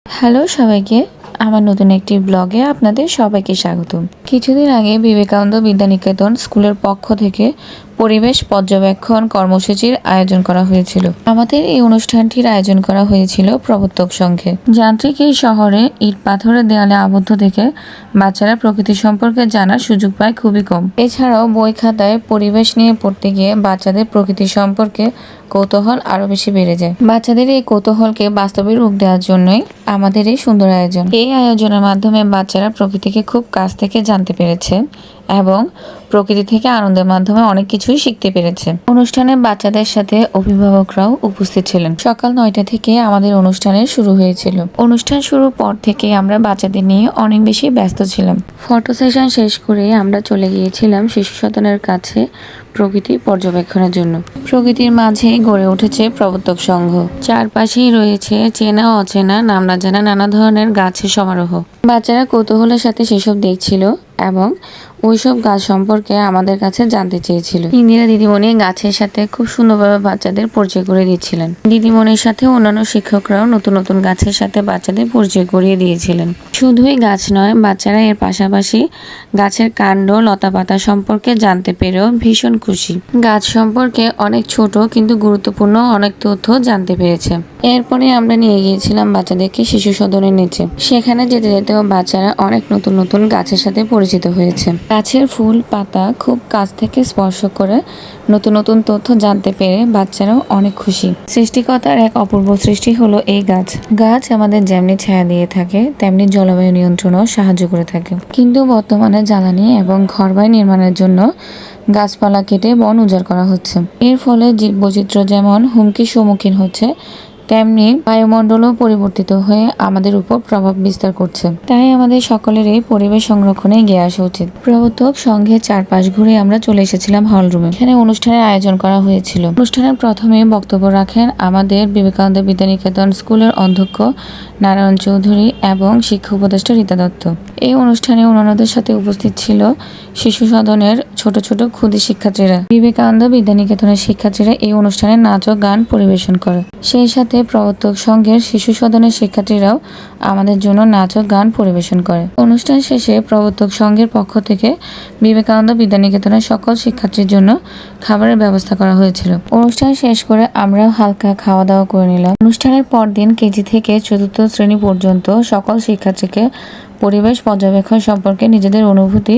Hello সবাইকে, আমার নতুন একটি ব্লগে আপনাদের সবাইকে স্বাগতম। কিছুদিন আগে বিবেকানন্দ বিদ্যানিকেতন স্কুলের পক্ষ থেকে পরিবেশ পর্যবেক্ষণ কর্মসূচির আয়োজন করা হয়েছিল। আমাদের এই অনুষ্ঠানটির আয়োজন করা হয়েছিল প্রবর্তক সংঘে। যান্ত্রিক এই শহরে ইট পাথরের দেয়ালে আবদ্ধ থেকে বাচ্চারা প্রকৃতি সম্পর্কে জানার সুযোগ পায় খুবই কম। এছাড়াও বই খাতায় পরিবেশ নিয়ে পড়তে গিয়ে বাচ্চাদের প্রকৃতি সম্পর্কে কৌতূহল আরো বেশি বেড়ে যায়। বাচ্চাদের এই কৌতূহলকে বাস্তবে রূপ দেওয়ার জন্যই আমাদের এই সুন্দর আয়োজন। এই আয়োজনের মাধ্যমে বাচ্চারা প্রকৃতিকে খুব কাছ থেকে জানতে পেরেছে এবং প্রকৃতি থেকে আনন্দের মাধ্যমে অনেক কিছুই শিখতে পেরেছে। অনুষ্ঠানে বাচ্চাদের সাথে অভিভাবকরাও উপস্থিত ছিলেন। সকাল 9টা থেকে আমাদের অনুষ্ঠানের শুরু হয়েছিল। অনুষ্ঠান শুরুর পর থেকে আমরা বাচ্চাদের নিয়ে অনেক বেশি ব্যস্ত ছিলাম। ফটো সেশন শেষ করে আমরা চলে গিয়েছিলাম শিশু সদনের কাছে প্রকৃতি পর্যবেক্ষণের জন্য। প্রকৃতির মাঝে গড়ে উঠেছে প্রবর্তক সংঘ। চারপাশেই রয়েছে চেনা অচেনা নাম না জানা নানা ধরনের গাছের সমারোহ। বাচ্চারা কৌতূহলের সাথে সেসব দেখছিল এবং ওইসব গাছ সম্পর্কে আমাদের কাছে জানতে চেয়েছিল। ইন্দিরা দিদিমণি গাছের সাথে খুব সুন্দরভাবে বাচ্চাদের পরিচয় করে দিচ্ছিলেন। দিদিমণির সাথে অন্যান্য শিক্ষকরাও নতুন নতুন গাছের সাথে বাচ্চাদের পরিচয় করিয়ে দিয়েছিলেন। শুধুই গাছ নয়, বাচ্চারা এর পাশাপাশি গাছের কাণ্ড লতা পাতা সম্পর্কে জানতে পেরেও ভীষণ খুশি। গাছ সম্পর্কে অনেক ছোট কিন্তু গুরুত্বপূর্ণ অনেক তথ্য জানতে পেরেছে। এরপরে আমরা নিয়ে গিয়েছিলাম বাচ্চাদেরকে শিশু সদনের নিচে। সেখানে যেতে যেতেও বাচ্চারা অনেক নতুন নতুন গাছের সাথে পরিচিত হয়েছে। গাছের ফুল পাতা খুব কাছ থেকে স্পর্শ করে নতুন নতুন তথ্য জানতে পেরে বাচ্চারাও অনেক খুশি। সৃষ্টিকর্তার এক অপূর্ব সৃষ্টি হলো এই গাছ। গাছ আমাদের যেমনি ছায়া দিয়ে থাকে তেমনি জলবায়ু নিয়ন্ত্রণও সাহায্য করে থাকে। কিন্তু বর্তমানে জ্বালানি এবং ঘরবাড়ি নির্মাণের জন্য গাছপালা কেটে বন উজাড় করা হচ্ছে। এর ফলে জীববৈচিত্র্য যেমন হুমকির সম্মুখীন হচ্ছে, তেমনি বায়ুমণ্ডলও পরিবর্তিত হয়ে আমাদের উপর প্রভাব বিস্তার করছে। তাই আমাদের সকলেরই পরিবেশ সংরক্ষণে এগিয়ে আসা উচিত। প্রবর্তক সংঘের চারপাশ ঘুরে আমরা চলে এসেছিলাম হল রুমে। এখানে অনুষ্ঠানের আয়োজন করা হয়েছিল। অনুষ্ঠানের প্রথমে বক্তব্য রাখেন আমাদের বিবেকানন্দ বিদ্যানিকেতন স্কুলের অধ্যক্ষ নারায়ণ চৌধুরী এবং শিক্ষা উপদেষ্টা রীতা দত্ত। এই অনুষ্ঠানে অন্যান্যদের সাথে উপস্থিত ছিল শিশু সদনের ছোট ছোট ক্ষুদে শিক্ষার্থীরা। বিবেকানন্দ বিদ্যানিকেতনের শিক্ষার্থীরা এই অনুষ্ঠানে নাচ ও গান পরিবেশন করে। সেই সাথে প্রবর্তক সংঘের শিশু সদনের শিক্ষার্থীরাও আমাদের জন্য নাচ ও গান পরিবেশন করে। অনুষ্ঠান শেষে প্রবর্তক সংঘের পক্ষ থেকে বিবেকানন্দ বিদ্যানিকেতনের সকল শিক্ষার্থীর জন্য খাবারের ব্যবস্থা করা হয়েছিল। অনুষ্ঠান শেষ করে আমরা হালকা খাওয়া দাওয়া করে নিলাম। অনুষ্ঠানের পরদিন কেজি থেকে 4র্থ শ্রেণী পর্যন্ত সকল শিক্ষার্থীকে পরিবেশ পর্যবেক্ষণ সম্পর্কে নিজেদের অনুভূতি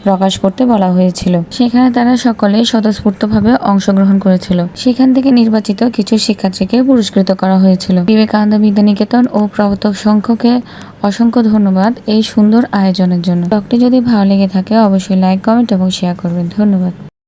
প্রকাশ করতে বলা হয়েছিল। সেখানে তারা সকলে স্বতঃস্ফূর্তভাবে অংশগ্রহণ করেছিল। সেখান থেকে নির্বাচিত কিছু শিক্ষার্থীকে পুরস্কৃত করা হয়েছিল। বিবেকানন্দ বিদ্যানিকেতন ও প্রবর্তক সংঘকে অসংখ্য ধন্যবাদ এই সুন্দর আয়োজনের জন্য। ব্লগটি যদি ভালো লেগে থাকে অবশ্যই লাইক, কমেন্ট এবং শেয়ার করবেন। ধন্যবাদ।